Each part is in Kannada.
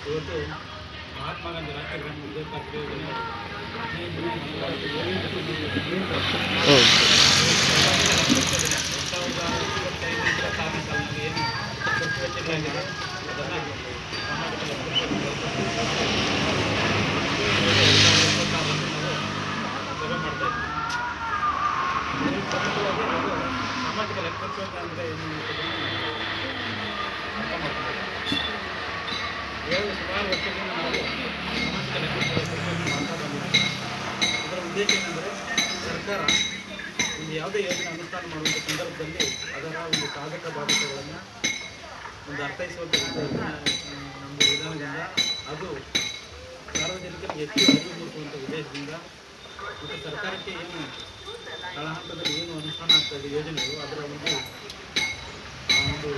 ಇವತ್ತು ಮಹಾತ್ಮ ಗಾಂಧಿ ರಾಷ್ಟ್ರೀಯ ಗ್ರಾಮೀಣ ಉದ್ಯೋಗ ಯೋಜನೆ 2025 ಸಾಲಿನಲ್ಲಿ ಏನು ಖರ್ಚು ವೆಚ್ಚಗಳಾಗಿದೆ ಅದನ್ನು ಸಭೆ ಮಾಡ್ತಾ ಇದ್ದೀವಿ. ಸಾಮಾಜಿಕ ಲೆಕ್ಕಪತ್ರ ಅಂದರೆ ಏನು ಅರ್ಥ ಮಾಡ್ತೀವಿ. ಸುಮಾರು ವರ್ಷದಿಂದ ನಾವು ಸಾಮಾಜಿಕ ಲೆಕ್ಕಪತ್ರವನ್ನು ಮಾಡ್ತಾ ಬಂದಿದ್ದೀವಿ. ಇದರ ಉದ್ದೇಶ ಏನಂದರೆ ಸರ್ಕಾರ ಒಂದು ಯಾವುದೇ ಯೋಜನೆ ಅನುಷ್ಠಾನ ಮಾಡುವಂಥ ಸಂದರ್ಭದಲ್ಲಿ ಅದರ ಒಂದು ಸಾಧಕ ಬಾಧಕಗಳನ್ನು ಒಂದು ಅರ್ಥೈಸುವಂಥ ನಮ್ಮದು ವಿಧಾನದಿಂದ ಅದು ಸಾರ್ವಜನಿಕರಿಗೆ ಹೆಚ್ಚು ಅರಿವು ಮೂಡಿಸುವಂಥ ಉದ್ದೇಶದಿಂದ ಮತ್ತು ಸರ್ಕಾರಕ್ಕೆ ಏನು ತಳಹಂತದಲ್ಲಿ ಏನು ಅನುಷ್ಠಾನ ಆಗ್ತಾ ಇದೆ ಯೋಜನೆಗಳು ಅದರ ಒಂದು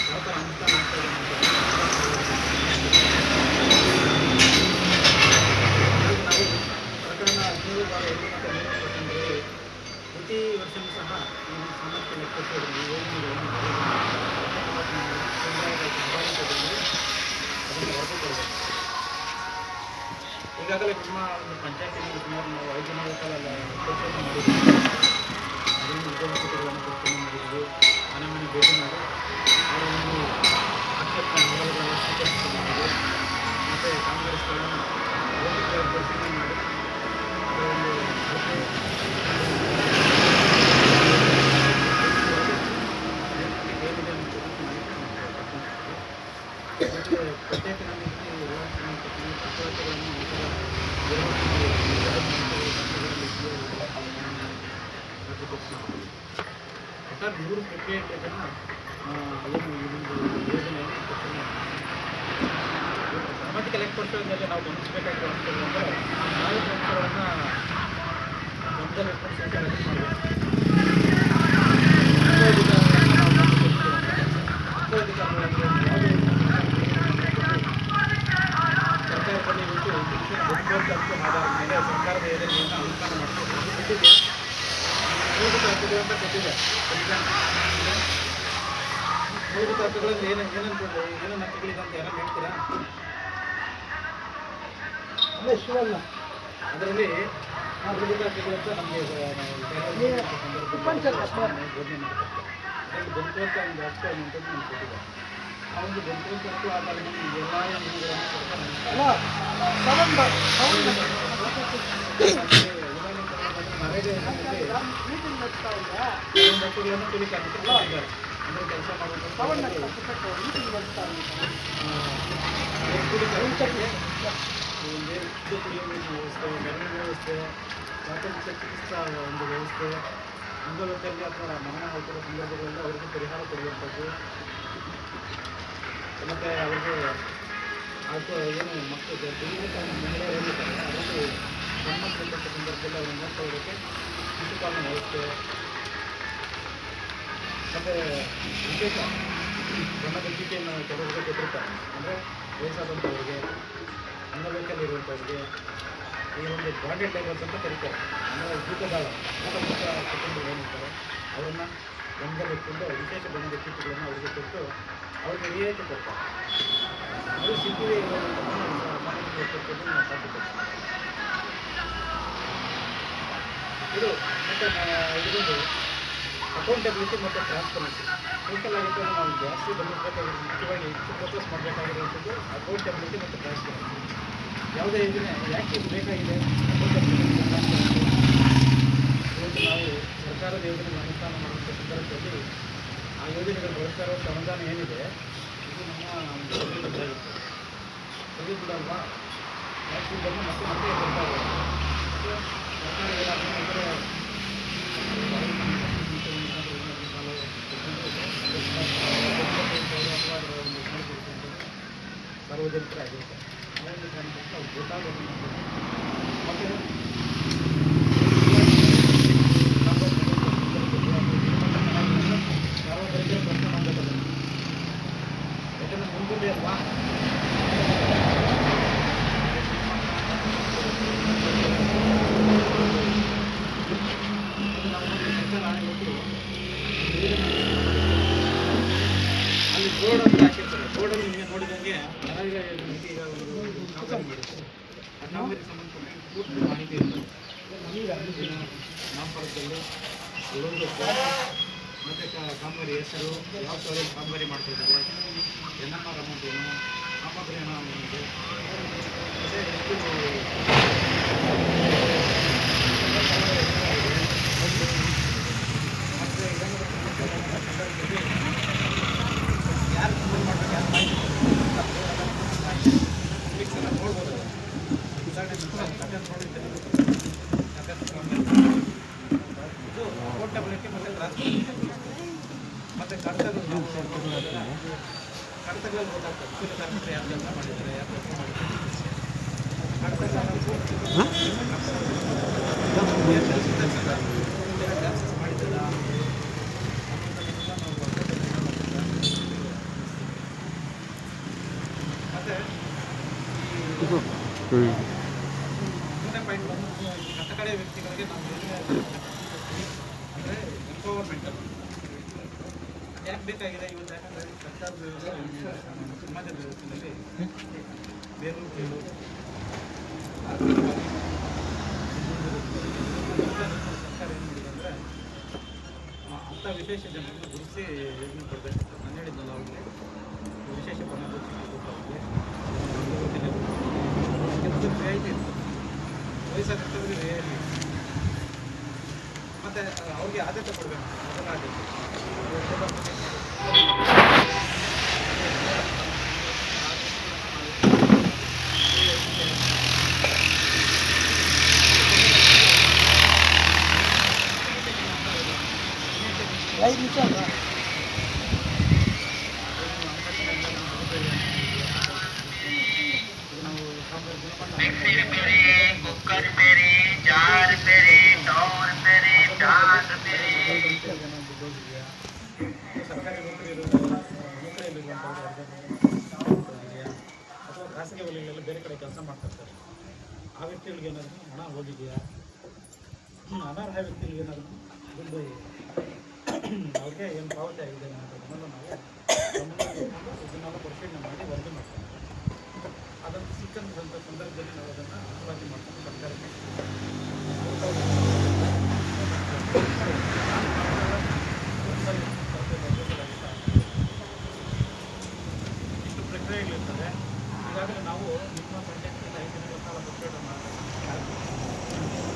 ಯಾವ ಥರ ಅನುಷ್ಠಾನ ಆಗ್ತಾ ಇದೆ ನಾವು ಪ್ರಕರಣ 17/2 ಪ್ರತಿ ವರ್ಷವೂ ಸಹ ಈ ಸಾಮಾಜಿಕ ಲೆಕ್ಕಪತ್ರದ ಯೋಜನೆಗಳನ್ನು ಅದನ್ನು ಹೊರತುಪಡಿಸಬೇಕು. ಈಗಾಗಲೇ ನಮ್ಮ ಒಂದು ಪಂಚಾಯತಿನಲ್ಲಿ ಸುಮಾರು ನಾವು 5 ದಿನಗಳ ಕಾಲ ಲೆಕ್ಕಪತ್ರವನ್ನು ಮಾಡಿದ್ದೀವಿ. ಅದನ್ನು ವಿಧಾನಸಭೆಗಳನ್ನು ಪರಿಶೀಲನೆ ಮಾಡಿದ್ದೀವಿ. ಮನೆ ಮನೆ ಭೇಟಿ ಮಾಡಿ ಅವರ ಒಂದು ಆಕ್ಷೇಪಣೆ ಮೊದಲುಗಳನ್ನು ಸ್ವೀಕರಿಸಿಕೊಂಡಿದ್ದೀವಿ. ಮತ್ತು ಕಾಂಗ್ರೆಸ್ಗಳನ್ನು ಪರಿಶೀಲನೆ ಮಾಡಿ ಅದರ ಒಂದು ಪ್ರತ್ಯೇಕ ನಮಗೆ ಎಲ್ಲ ಪತ್ರಗಳನ್ನು ಒಟ್ಟಾರೆ 100 ಪ್ರಕ್ರಿಯೆಗಳನ್ನು ಏನು ಈ ಒಂದು ಯೋಜನೆಯಲ್ಲಿ ಸಾಮಾಜಿಕ ಲೆಕ್ಕಪತ್ರದಲ್ಲಿ ನಾವು ಗಮನಿಸಬೇಕಾಗಿರೋ ಅಂಶಗಳು ಅಂದರೆ 4 ಅಂಶಗಳನ್ನು ಗಮನದಲ್ಲಿ ಇಟ್ಕೊಂಡು ಸರ್ಕಾರ ರಚನೆ ಮಾಡಬೇಕು. ಸರ್ಕಾರದಲ್ಲಿ ಇವತ್ತು ಆಧಾರದ ಮೇಲೆ ಸರ್ಕಾರದ ಯೋಜನೆಯನ್ನು ಅನುಷ್ಠಾನ ಮಾಡಬೇಕು. ಮೂಲಭೂತ ಹಕ್ಕುಗಳು ಅಂತ ಕೊಟ್ಟಿದೆ. ಮೂಲಭೂತ ಹಕ್ಕುಗಳಲ್ಲಿ ಏನೇನು ಹಕ್ಕುಗಳಿದೆ ಅಂತ ಯಾರು ಹೇಳ್ತೀರಾ? ಅದರಲ್ಲಿ ಮೂಲಭೂತ ಹಕ್ಕುಗಳು ಅಂತ ನಮಗೆ ಬೋಧನೆ ಮಾಡ್ತಾರೆ. ಅದರಲ್ಲಿ ಬಂಧುವಂಥ ಒಂದು ಹಕ್ಕು ಅನ್ನುವಂಥದ್ದು ನಮ್ಗೆ ಕೊಟ್ಟಿದೆ. ಆ ಒಂದು ಬಂಧುವಂಥ ಹಕ್ಕು ಆಧಾರದ ಮೇಲೆ ಎಲ್ಲ ನಿಯಮಗಳನ್ನು ಹಕ್ಕುಗಳನ್ನು ಕೂಲಿ ಕಾರ್ಮಿಕರು ಕೊಟ್ಟಿದ್ದಾರೆ. ಅಂದರೆ ಕೆಲಸ ಮಾಡುವಂಥ ಕೂಲಿ ಕಾರ್ಮಿಕರಿಗೆ ಒಂದು ಕುಡಿಯುವ ನೀರಿನ ವ್ಯವಸ್ಥೆ, ಬೆರಳಿನ ವ್ಯವಸ್ಥೆ, ಪ್ರಾಥಮಿಕ ಚಿಕಿತ್ಸಾ ಒಂದು ವ್ಯವಸ್ಥೆ, ಅಂಗವೈಕಲ್ಯ ಅಥವಾ ಮರಣ ಹೊಂದಿರುವ ಸಂದರ್ಭಗಳಲ್ಲಿ ಅವರಿಗೆ ಪರಿಹಾರ ಕೊಡುವಂಥದ್ದು, ಮತ್ತು ಅವರಿಗೆ ಅದು ಏನು ಮಕ್ಕಳು ಮಹಿಳೆಯರು ಏನಿದ್ದಾರೆ ಅವರಿಗೆ ಗಂಡ್ಮಕ್ಳಿದ್ದಂಥ ಸಂದರ್ಭದಲ್ಲಿ ಅವ್ರನ್ನ ನೋಡ್ಕೊಳ್ಳೋದಕ್ಕೆ ಶಿಶುಪಾಲನಾ ವ್ಯವಸ್ಥೆ, ಮತ್ತು ವಿಶೇಷ ಬಣ್ಣದ ಚೀಟಿಯನ್ನು ಕೆಲವರಿಗೆ ಕೊಟ್ಟಿರ್ತಾರೆ. ಅಂದರೆ ವಯಸ್ಸಾದಂಥವ್ರಿಗೆ, ಅಂಗವೈಕಲ್ಯ ಇರುವಂಥವ್ರಿಗೆ ಈ ಒಂದು ಬಾಂಡೆಡ್ ಲೇಬರ್ಸ್ ಅಂತ ಕರೀತಾರೆ. ಅಂದರೆ ಊಟ ಕುಟುಂಬಗಳು ಏನಿರ್ತಾರೆ ಅವರನ್ನು ಗಮನದಲ್ಲಿಟ್ಕೊಂಡು ವಿಶೇಷ ಬಣ್ಣದ ಚೀಟಿಗಳನ್ನು ಅವರಿಗೆ ಕೊಟ್ಟು ಅವ್ರಿಗೆ ರಿಯಾಯಿತಿ ಕೊಡ್ತಾರೆ. ಅದು ಸಿಕ್ಕಿದೆ ಇರುವಂಥದ್ದನ್ನು ಸಾಮಾನ್ಯ ಕೊಟ್ಟು ನಾವು ಸಾಧ್ಯಪಡ್ತೀವಿ. ಇದು ಮತ್ತು ಇದೊಂದು ಅಕೌಂಟಬಿಲಿಟಿ ಮತ್ತು ಟ್ರಾನ್ಸ್ಪರೆನ್ಸಿ. ಟೋಟಲ್ ಆಗಿತ್ತು ನಾವು ಜಾಸ್ತಿ ಗಮನಿಸಬೇಕಾಗಿರೋದು, ಮುಖ್ಯವಾಗಿ ಫೋಕಸ್ ಮಾಡಬೇಕಾಗಿರುವಂಥದ್ದು ಅಕೌಂಟಬಿಲಿಟಿ ಮತ್ತು ಟ್ರಾನ್ಸ್ಪರೆನ್ಸಿ. ಯಾವುದೇ ಯೋಜನೆ ಯಾಕೆ ಇದು ಬೇಕಾಗಿದೆ? ಅಕೌಂಟಬಿಲಿಟಿ ಮತ್ತು ಟ್ರಾನ್ಸ್ಪರೆನ್ಸಿ. ಇವತ್ತು ನಾವು ಸರ್ಕಾರದ ಯೋಜನೆಗಳ ಅನುಷ್ಠಾನ ಮಾಡುವಂಥ ಸಂದರ್ಭದಲ್ಲಿ ಆ ಯೋಜನೆಗಳು ಬಳಸ್ತಾ ಇರುವಂಥ ಅನುದಾನ ಏನಿದೆ ಇದು ನಮ್ಮ ಒಂದು ದುಡ್ಡಾಗಿತ್ತು. ದುಡ್ಡಲ್ವಾ? ಟ್ಯಾಕ್ಸ್ ದುಡ್ಡನ್ನು ಮತ್ತೆ ಮತ್ತೆ ಕೊಡ್ತಾ ಇದ್ದಾರೆ. ಸರ್ಕಾರ ಏನಾದರೂ ಸಾರ್ವಜನಿಕರಾಗಿರ್ತಾರೆ. ಆ ಒಂದು ಕಾರಣಕ್ಕೆ ಅವ್ರು ಗೊತ್ತಾಗೋದು ಮತ್ತು ಸಾರ್ವಜನಿಕರ ಪ್ರಶ್ನೆ ಮಾಡಬೇಕು. ಯಾಕಂದರೆ ಮುಂದೆ ಅಲ್ವಾ ಅಲ್ಲಿ ಬೋರ್ಡ್ ಅಂತ ಹಾಕಿರ್ತಾರೆ. ಬೋರ್ಡಲ್ಲಿ ನಿಮಗೆ ನೋಡಿದಂಗೆ ಈಗ ನಮಗೆ ಈಗ ಒಂದು ಕಾಮಗಾರಿ ಬರುತ್ತೆ. ಆ ಕಾಮಗಾರಿಗೆ ಸಂಬಂಧಪಟ್ಟ ಪೂರ್ತಿ ಮಾಹಿತಿ ಇರ್ತದೆ. ನಾಮಫಲಕದಲ್ಲಿ ಲೋಗೋ ಮತ್ತು ಕಾಮಗಾರಿ ಹೆಸರು, ಯಾವ ಸ್ಥಳದಲ್ಲಿ ಕಾಮಗಾರಿ ಮಾಡ್ತಾ ಇದ್ದಾರೆ, NMR ಅಮೌಂಟ್ ಏನು, ಸಾಮಗ್ರಿ ಹಣ ಅಮೌಂಟ್, ಮತ್ತು ಯಾರು ಕಂಪ್ಲೇಂಟ್ ಮಾಡಬೇಕು, ಯಾರು ಮಾಹಿತಿ ಎಲ್ಲ ನೋಡ್ಬೋದು. ಇದು ಪೋರ್ಟಬಿಲಿಟಿ ಮತ್ತು ಟ್ರಾನ್ಸ್ಪರೆನ್ಸಿ ಮತ್ತು ಕಡತಗಳು ಗೊತ್ತಾಗ್ತದೆ. ಯಾರು ಕೆಲಸ ಮಾಡಿದ್ದಾರೆ, ಯಾರು ಕೆಲಸ ಮಾಡಿದ್ದಾರೆ, ಟ್ಯಾಕ್ಸಸ್ ಮಾಡಿದ್ದಾರ, ಮತ್ತು ಮೂರನೇ ಪಾಯಿಂಟ್ ಬಂದು ಕಟ್ಟಕಡೆ ವ್ಯಕ್ತಿಗಳಿಗೆ ನಾವು ಅಂದರೆ ಎಂಪವರ್ಮೆಂಟ್ ಯಾಕೆ ಬೇಕಾಗಿದೆ ಇವತ್ತು? ಯಾಕಂದರೆ ಸರ್ಕಾರದ ವ್ಯವಸ್ಥೆ, ಸಮಾಜದ ವ್ಯವಸ್ಥೆಯಲ್ಲಿ ಬೇರು ಕೀಳು ಸರ್ಕಾರ ಏನು ಮಾಡಿದೆ ಅಂದರೆ ಅಂಥ ವಿಶೇಷ ಜನರನ್ನು ಗುರುತಿಸಿ ಯೋಜನೆ ಕೊಡಬೇಕು. ನಾನು ಹೇಳಿದ್ನಲ್ಲ ಅವ್ರಿಗೆ ವಿಶೇಷ ಪುನರ್ವಸತಿ ಅವ್ರಿಗೆ ಕೆಲವೊಂದು ರಿಯಾಯಿತಿ ಇತ್ತು, ವಯಸ್ಸಾಗಿರ್ತವ್ರಿಗೆ ರಿಯಾಯಿತಿ ಮತ್ತು ಅವ್ರಿಗೆ ಆದ್ಯತೆ ಕೊಡಬೇಕು. ಮೊದಲ ಆದ್ಯತೆ ಸರ್ಕಾರಿ ನೌಕರಿಯಲ್ಲಿರುವಂಥವ್ರು ಅಥವಾ ಖಾಸಗಿ ವಲಯಗಳಲ್ಲಿ ಬೇರೆ ಕಡೆ ಕೆಲಸ ಮಾಡ್ತಿರ್ತಾರೆ. ಆ ವ್ಯಕ್ತಿಗಳಿಗೆ ಏನಾದರೂ ಹಣ ಹೋಗಿದೆಯಾ? ಅನರ್ಹ ವ್ಯಕ್ತಿಗಳಿಗೆ ಏನಾದರೂ ದುಡ್ಡು ಅವ್ರಿಗೆ ಏನು ಪಾವತಿ ಆಗಿದೆ ಅನ್ನೋದನ್ನು ನಾವು ಇದನ್ನೆಲ್ಲ ಪರಿಶೀಲನೆ ಮಾಡಿ ವರದಿ ಮಾಡ್ತೀವಿ. ಅದನ್ನು ಸಿಕ್ಕಂಥ ಸಂದರ್ಭದಲ್ಲಿ ನಾವು ಅದನ್ನು ವರದಿ ಮಾಡ್ತೀವಿ ಸರ್ಕಾರಕ್ಕೆ. ಇಷ್ಟು ಪ್ರಕ್ರಿಯೆಗಳಿರ್ತದೆ. ಈಗಾಗಲೇ ನಾವು ನಿಮ್ಮ ಪಂಚಾಯತ್ನಲ್ಲಿ 5 ದಿನಗಳ ಕಾಲ ಪರಿಶೀಲನೆ ಮಾಡ್ತೀವಿ.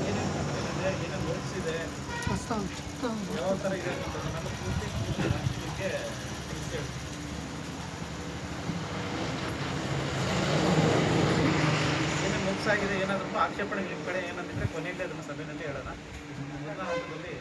ಏನೇನು ಇದೆ, ಏನೇನು ನೋಟಿಸಿದೆ, ಯಾವ ಥರ ಇದೆ ಅನ್ನೋದನ್ನು ಪೂರ್ತಿ ನಿಮಗೆ ತಿಳಿಸಿ ಏನೇನು ಮುಗಿಸಾಗಿದೆ, ಏನಾದರೂ ಆಕ್ಷೇಪಣೆಗಳು ನಿಮ್ಮ ಕಡೆ ಏನಂತಿದ್ರೆ ಕೊನೆಯಲ್ಲಿ ಅದನ್ನು ಸಭೆಯಲ್ಲಿ ಹೇಳೋಣ. ಮೊದಲ ಹಂತದಲ್ಲಿ